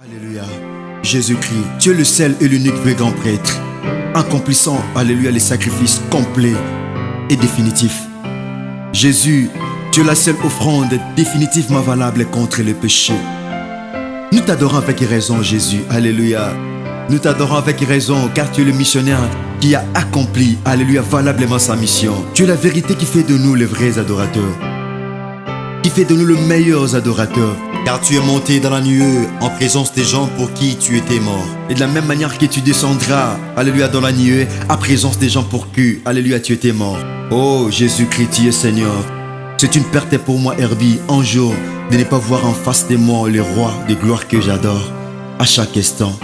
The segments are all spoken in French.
Alléluia. Jésus-Christ, tu es le seul et l'unique vrai grand prêtre, accomplissant, alléluia, les sacrifices complets et définitifs. Jésus, tu es la seule offrande définitivement valable contre le péché. Nous t'adorons avec raison, Jésus. Alléluia. Nous t'adorons avec raison, car tu es le missionnaire qui a accompli, alléluia, valablement sa mission. Tu es la vérité qui fait de nous les vrais adorateurs, qui fait de nous les meilleurs adorateurs. Car tu es monté dans la nuée en présence des gens pour qui tu étais mort. Et de la même manière que tu descendras, alléluia, dans la nuée, en présence des gens pour qui, alléluia, tu étais mort. Oh Jésus-Christ, tu es Seigneur. C'est une perte pour moi, Herbie, un jour, de ne pas voir en face de moi le roi de gloire que j'adore, à chaque instant.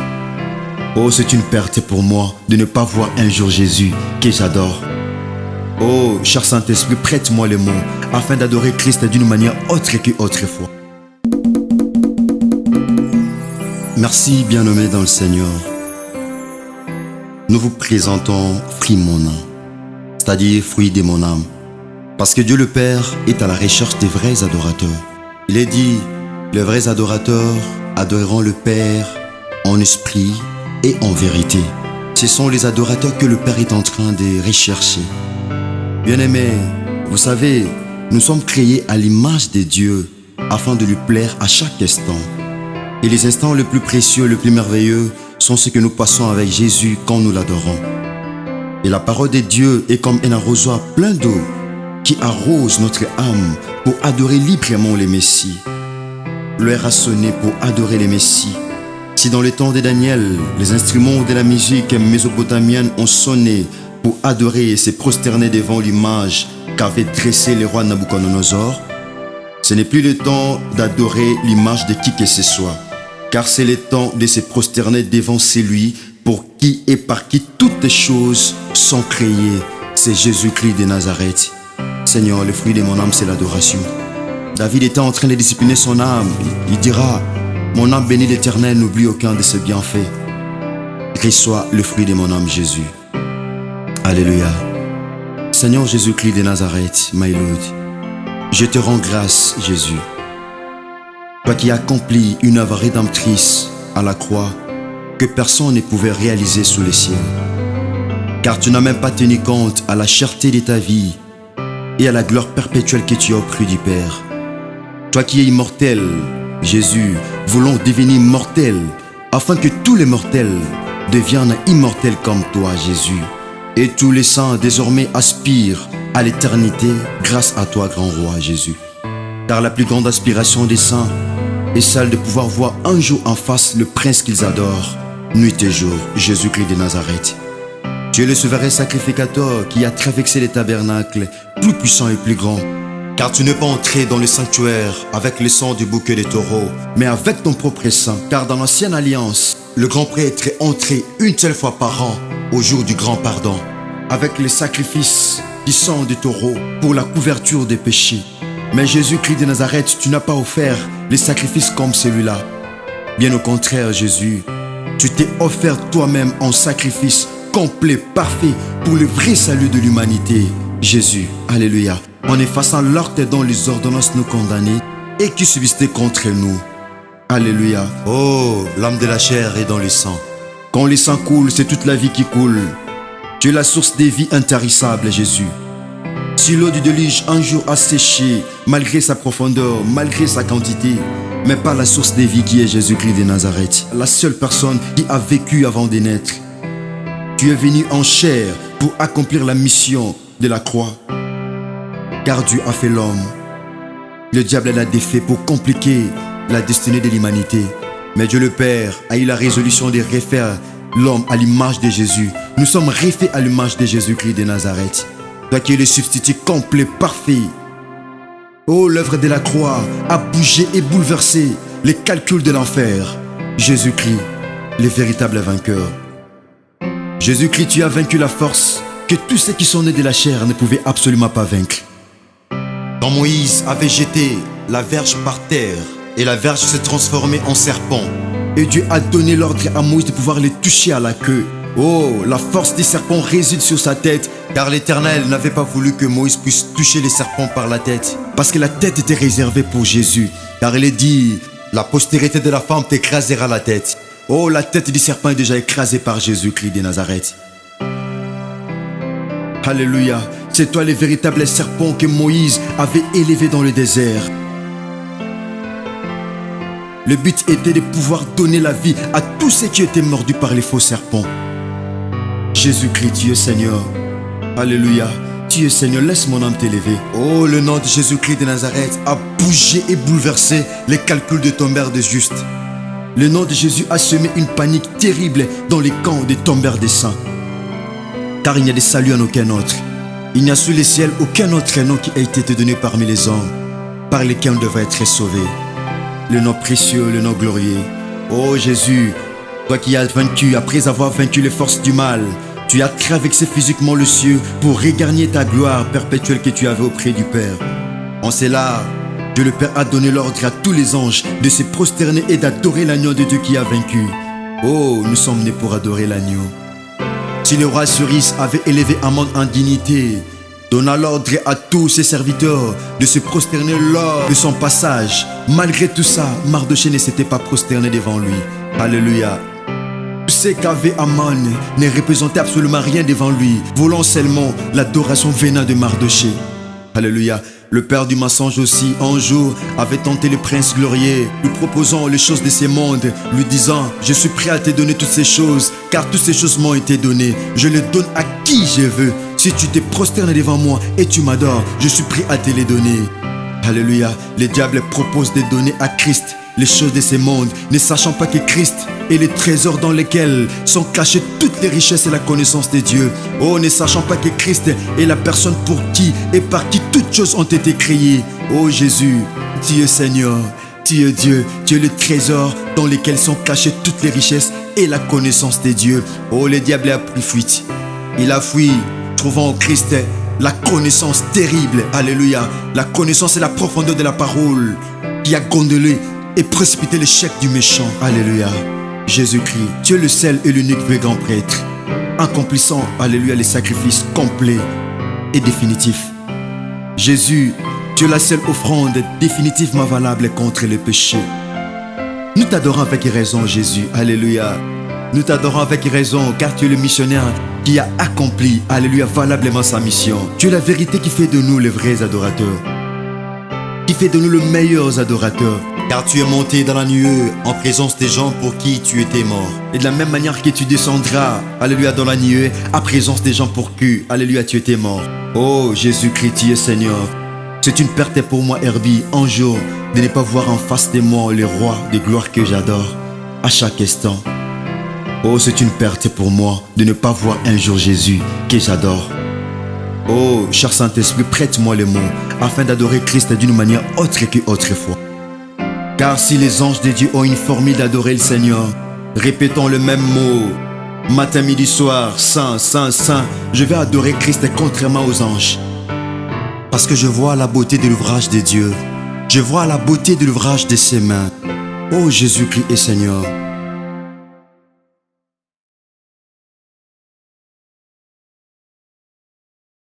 Oh, c'est une perte pour moi de ne pas voir un jour Jésus que j'adore. Oh, cher Saint-Esprit, prête-moi les mots afin d'adorer Christ d'une manière autre qu'autrefois. Merci, bien-aimés dans le Seigneur. Nous vous présentons fruit mon âme, c'est-à-dire fruit de mon âme. Parce que Dieu le Père est à la recherche des vrais adorateurs. Il est dit, les vrais adorateurs adoreront le Père en esprit et en vérité. Ce sont les adorateurs que le Père est en train de rechercher. Bien-aimés, vous savez, nous sommes créés à l'image de Dieu afin de lui plaire à chaque instant. Et les instants les plus précieux, les plus merveilleux sont ceux que nous passons avec Jésus quand nous l'adorons. Et la parole de Dieu est comme un arrosoir plein d'eau qui arrose notre âme pour adorer librement le Messie. L'heure a sonné pour adorer le Messie. Si dans le temps de Daniel, les instruments de la musique mésopotamienne ont sonné pour adorer et se prosterner devant l'image qu'avait dressée le roi Nabuchodonosor, ce n'est plus le temps d'adorer l'image de qui que ce soit, car c'est le temps de se prosterner devant celui pour qui et par qui toutes les choses sont créées. C'est Jésus-Christ de Nazareth. Seigneur, le fruit de mon âme, c'est l'adoration. David était en train de discipliner son âme. Il dira, mon âme bénit l'Éternel, n'oublie aucun de ses bienfaits. Reçois le fruit de mon âme, Jésus. Alléluia. Seigneur Jésus-Christ de Nazareth, my Lord, je te rends grâce, Jésus. Toi qui accomplis une œuvre rédemptrice à la croix que personne ne pouvait réaliser sous le ciel. Car tu n'as même pas tenu compte à la cherté de ta vie et à la gloire perpétuelle que tu as auprès du Père. Toi qui es immortel, Jésus, voulons devenir mortels afin que tous les mortels deviennent immortels comme toi, Jésus. Et tous les saints désormais aspirent à l'éternité grâce à toi, grand roi, Jésus. Car la plus grande aspiration des saints est celle de pouvoir voir un jour en face le prince qu'ils adorent, nuit et jour, Jésus-Christ de Nazareth. Tu es le souverain sacrificateur qui a traversé les tabernacles, plus puissant et plus grand. Car tu n'es pas entré dans le sanctuaire avec le sang du bouquet de taureaux, mais avec ton propre sang. Car dans l'ancienne alliance, le grand prêtre est entré une seule fois par an, au jour du grand pardon, avec les sacrifices du sang du taureau pour la couverture des péchés. Mais Jésus-Christ de Nazareth, tu n'as pas offert les sacrifices comme celui-là. Bien au contraire, Jésus, tu t'es offert toi-même en sacrifice complet, parfait, pour le vrai salut de l'humanité. Jésus, alléluia, en effaçant l'acte dont les ordonnances nous condamnaient et qui subsistaient contre nous. Alléluia. Oh, l'âme de la chair est dans le sang. Quand le sang coule, c'est toute la vie qui coule. Tu es la source des vies intarissables, Jésus. Si l'eau du déluge un jour a séché, malgré sa profondeur, malgré sa quantité, mais pas la source des vies qui est Jésus-Christ de Nazareth, la seule personne qui a vécu avant de naître. Tu es venu en chair pour accomplir la mission de la croix. Car Dieu a fait l'homme. Le diable l'a défait pour compliquer la destinée de l'humanité. Mais Dieu le Père a eu la résolution de refaire l'homme à l'image de Jésus. Nous sommes refaits à l'image de Jésus-Christ de Nazareth. Toi qui es le substitut complet, parfait. Oh, l'œuvre de la croix a bougé et bouleversé les calculs de l'enfer. Jésus-Christ, le véritable vainqueur. Jésus-Christ, tu as vaincu la force que tous ceux qui sont nés de la chair ne pouvaient absolument pas vaincre. Quand Moïse avait jeté la verge par terre et la verge s'est transformée en serpent, et Dieu a donné l'ordre à Moïse de pouvoir les toucher à la queue. Oh, la force des serpents réside sur sa tête, car l'Éternel n'avait pas voulu que Moïse puisse toucher les serpents par la tête, parce que la tête était réservée pour Jésus. Car il est dit, La postérité de la femme t'écrasera la tête. Oh, la tête du serpent est déjà écrasée par Jésus-Christ de Nazareth. Alléluia. C'est toi le véritable serpent que Moïse avait élevé dans le désert. Le but était de pouvoir donner la vie à tous ceux qui étaient mordus par les faux serpents. Jésus-Christ, tu es Seigneur. Alléluia. Tu es Seigneur, laisse mon âme t'élever. Oh, le nom de Jésus-Christ de Nazareth a bougé et bouleversé les calculs de ton Père des justes. Le nom de Jésus a semé une panique terrible dans les camps des tombeurs des saints. Car il n'y a de salut en aucun autre. Il n'y a sous les ciels aucun autre nom qui a été te donné parmi les hommes, par lesquels on devrait être sauvé. Le nom précieux, le nom glorieux. Oh Jésus, toi qui as vaincu, après avoir vaincu les forces du mal, tu as traversé physiquement le ciel pour regagner ta gloire perpétuelle que tu avais auprès du Père. En cela, Dieu le Père a donné l'ordre à tous les anges de se prosterner et d'adorer l'agneau de Dieu qui a vaincu. Oh, nous sommes nés pour adorer l'agneau. Si le roi Cyrus avait élevé Aman en dignité, donna l'ordre à tous ses serviteurs de se prosterner lors de son passage. Malgré tout ça, Mardochée ne s'était pas prosterné devant lui. Alléluia. Tout ce qu'avait Aman ne représentait absolument rien devant lui, voulant seulement l'adoration venant de Mardochée. Alléluia. Le père du mensonge aussi, un jour, avait tenté le prince glorieux, lui proposant les choses de ce monde, lui disant: je suis prêt à te donner toutes ces choses, car toutes ces choses m'ont été données. Je les donne à qui je veux. Si tu te prosternes devant moi et tu m'adores, je suis prêt à te les donner. Alléluia. Le diable propose de donner à Christ les choses de ce monde, ne sachant pas que Christ est le trésor dans lequel sont cachées toutes les richesses et la connaissance de Dieu. Oh, ne sachant pas que Christ est la personne pour qui et par qui toutes choses ont été créées. Oh Jésus, tu es Seigneur, tu es Dieu, tu es le trésor dans lequel sont cachées toutes les richesses et la connaissance de Dieu. Oh, le diable a pris fuite. Il a fui, trouvant en Christ la connaissance terrible. Alléluia. La connaissance et la profondeur de la parole qui a gondolé et précipité l'échec du méchant. Alléluia. Jésus-Christ, tu es le seul et l'unique vrai grand prêtre, accomplissant, alléluia, les sacrifices complets et définitifs. Jésus, tu es la seule offrande définitivement valable contre le péché. Nous t'adorons avec raison, Jésus. Alléluia. Nous t'adorons avec raison, car tu es le missionnaire qui a accompli, alléluia, valablement sa mission. Tu es la vérité qui fait de nous les vrais adorateurs, qui fait de nous les meilleurs adorateurs. Car tu es monté dans la nuée en présence des gens pour qui tu étais mort. Et de la même manière que tu descendras, alléluia, dans la nuée en présence des gens pour qui, alléluia, tu étais mort. Oh Jésus-Christ, tu es Seigneur. C'est une perte pour moi, Herbie, un jour, de ne pas voir en face de moi le roi de gloire que j'adore à chaque instant. Oh, c'est une perte pour moi de ne pas voir un jour Jésus que j'adore. Oh, cher Saint-Esprit, prête-moi les mots afin d'adorer Christ d'une manière autre qu'autrefois. Car si les anges de Dieu ont une formule d'adorer le Seigneur, répétons le même mot, matin, midi, soir, Saint, Saint, Saint, je vais adorer Christ contrairement aux anges. Parce que je vois la beauté de l'ouvrage de Dieu. Je vois la beauté de l'ouvrage de ses mains. Oh Jésus-Christ est Seigneur.